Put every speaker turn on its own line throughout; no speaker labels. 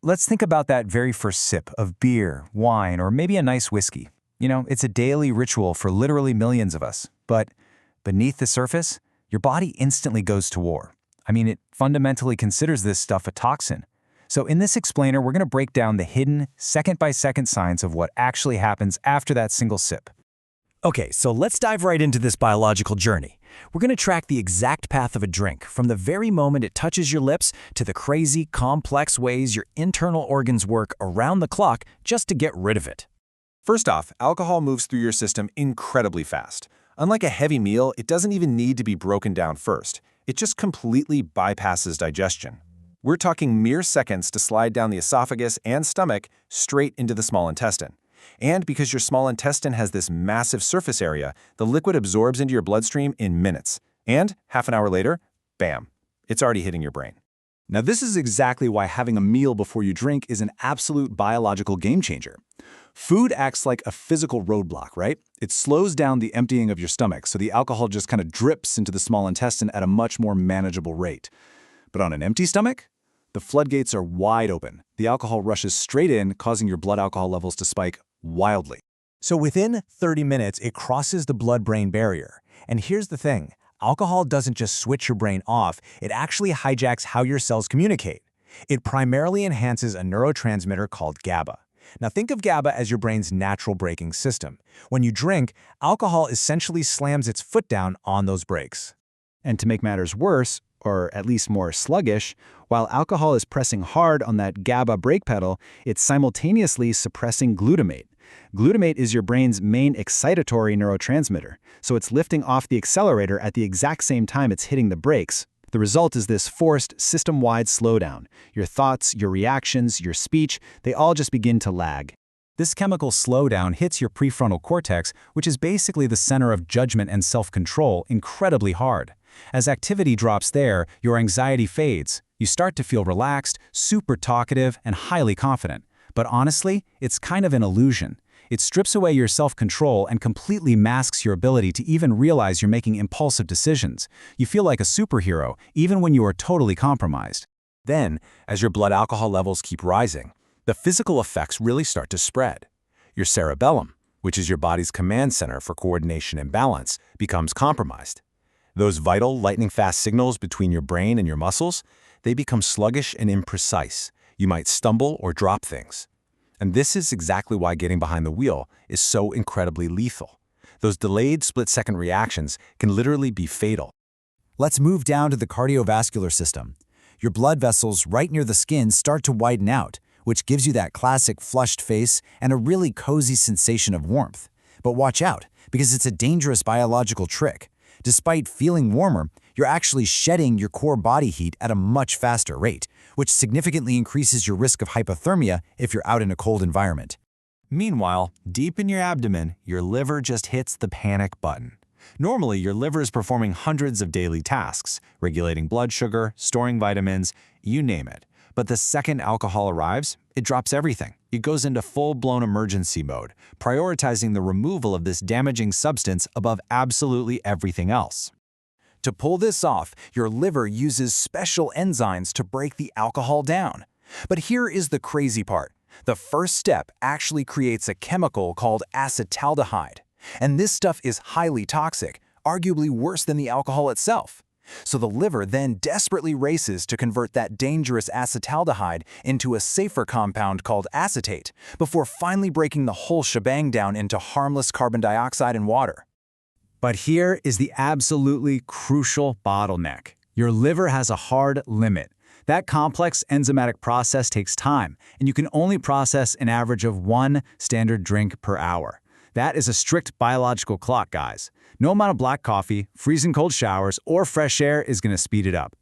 let's think about that very first sip of beer, wine, or maybe a nice whiskey. It's a daily ritual for literally millions of us. But beneath the surface, your body instantly goes to war. It fundamentally considers this stuff a toxin. So in this explainer, we're going to break down the hidden, second-by-second signs of what actually happens after that single sip.
Okay, so let's dive right into this biological journey. We're going to track the exact path of a drink, from the very moment it touches your lips to the crazy, complex ways your internal organs work around the clock just to get rid of it.
First off, alcohol moves through your system incredibly fast. Unlike a heavy meal, it doesn't even need to be broken down first. It just completely bypasses digestion. We're talking mere seconds to slide down the esophagus and stomach straight into the small intestine. And because your small intestine has this massive surface area, the liquid absorbs into your bloodstream in minutes. And half an hour later, bam, it's already hitting your brain.
Now, this is exactly why having a meal before you drink is an absolute biological game changer. Food acts like a physical roadblock, right? It slows down the emptying of your stomach, so the alcohol just kind of drips into the small intestine at a much more manageable rate. But on an empty stomach, the floodgates are wide open. The alcohol rushes straight in, causing your blood alcohol levels to spike wildly.
So within 30 minutes, it crosses the blood-brain barrier. And here's the thing. Alcohol doesn't just switch your brain off, it actually hijacks how your cells communicate. It primarily enhances a neurotransmitter called GABA. Now think of GABA as your brain's natural braking system. When you drink, alcohol essentially slams its foot down on those brakes.
And to make matters worse, or at least more sluggish, while alcohol is pressing hard on that GABA brake pedal, it's simultaneously suppressing glutamate. Glutamate is your brain's main excitatory neurotransmitter, so it's lifting off the accelerator at the exact same time it's hitting the brakes. The result is this forced, system-wide slowdown. Your thoughts, your reactions, your speech, they all just begin to lag.
This chemical slowdown hits your prefrontal cortex, which is basically the center of judgment and self-control, incredibly hard. As activity drops there, your anxiety fades. You start to feel relaxed, super talkative, and highly confident. But honestly, it's kind of an illusion. It strips away your self-control and completely masks your ability to even realize you're making impulsive decisions. You feel like a superhero, even when you are totally compromised.
Then, as your blood alcohol levels keep rising, the physical effects really start to spread. Your cerebellum, which is your body's command center for coordination and balance, becomes compromised. Those vital, lightning-fast signals between your brain and your muscles, they become sluggish and imprecise. You might stumble or drop things. And this is exactly why getting behind the wheel is so incredibly lethal. Those delayed split-second reactions can literally be fatal.
Let's move down to the cardiovascular system. Your blood vessels right near the skin start to widen out, which gives you that classic flushed face and a really cozy sensation of warmth. But watch out, because it's a dangerous biological trick. Despite feeling warmer, you're actually shedding your core body heat at a much faster rate, which significantly increases your risk of hypothermia if you're out in a cold environment.
Meanwhile, deep in your abdomen, your liver just hits the panic button. Normally, your liver is performing hundreds of daily tasks, regulating blood sugar, storing vitamins, you name it. But the second alcohol arrives, it drops everything. It goes into full-blown emergency mode, prioritizing the removal of this damaging substance above absolutely everything else. To pull this off, your liver uses special enzymes to break the alcohol down. But here is the crazy part. The first step actually creates a chemical called acetaldehyde. And this stuff is highly toxic, arguably worse than the alcohol itself. So the liver then desperately races to convert that dangerous acetaldehyde into a safer compound called acetate, before finally breaking the whole shebang down into harmless carbon dioxide and water.
But here is the absolutely crucial bottleneck. Your liver has a hard limit. That complex enzymatic process takes time, and you can only process an average of 1 standard drink per hour. That is a strict biological clock, guys. No amount of black coffee, freezing cold showers, or fresh air is going to speed it up.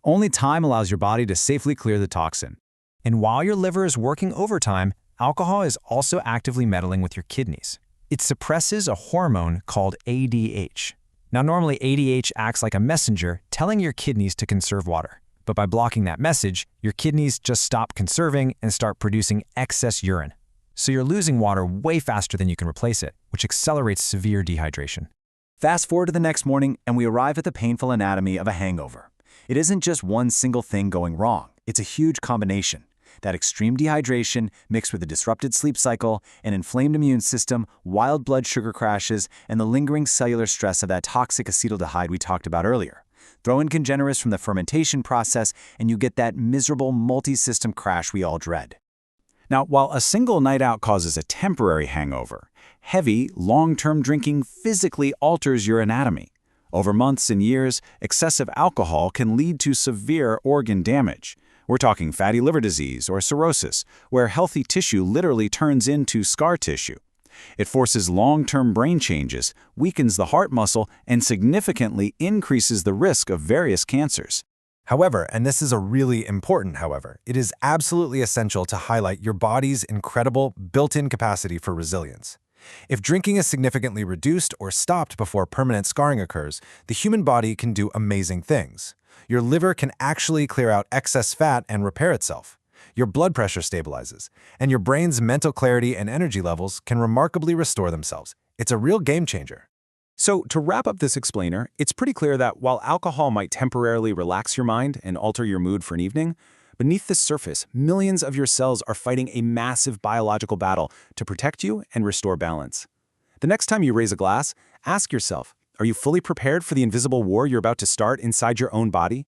Only time allows your body to safely clear the toxin.
And while your liver is working overtime, alcohol is also actively meddling with your kidneys. It suppresses a hormone called ADH. Now, normally ADH acts like a messenger telling your kidneys to conserve water. But by blocking that message, your kidneys just stop conserving and start producing excess urine. So you're losing water way faster than you can replace it, which accelerates severe dehydration.
Fast forward to the next morning, and we arrive at the painful anatomy of a hangover. It isn't just one single thing going wrong. It's a huge combination. That extreme dehydration, mixed with a disrupted sleep cycle, an inflamed immune system, wild blood sugar crashes, and the lingering cellular stress of that toxic acetaldehyde we talked about earlier. Throw in congenerous from the fermentation process, and you get that miserable multi-system crash we all dread.
Now, while a single night out causes a temporary hangover, heavy, long-term drinking physically alters your anatomy. Over months and years, excessive alcohol can lead to severe organ damage. We're talking fatty liver disease or cirrhosis, where healthy tissue literally turns into scar tissue. It forces long-term brain changes, weakens the heart muscle, and significantly increases the risk of various cancers.
However, and this is a really important however, it is absolutely essential to highlight your body's incredible built-in capacity for resilience. If drinking is significantly reduced or stopped before permanent scarring occurs, the human body can do amazing things. Your liver can actually clear out excess fat and repair itself. Your blood pressure stabilizes, and your brain's mental clarity and energy levels can remarkably restore themselves. It's a real game changer.
So, to wrap up this explainer, it's pretty clear that while alcohol might temporarily relax your mind and alter your mood for an evening, beneath the surface, millions of your cells are fighting a massive biological battle to protect you and restore balance. The next time you raise a glass, ask yourself, are you fully prepared for the invisible war you're about to start inside your own body?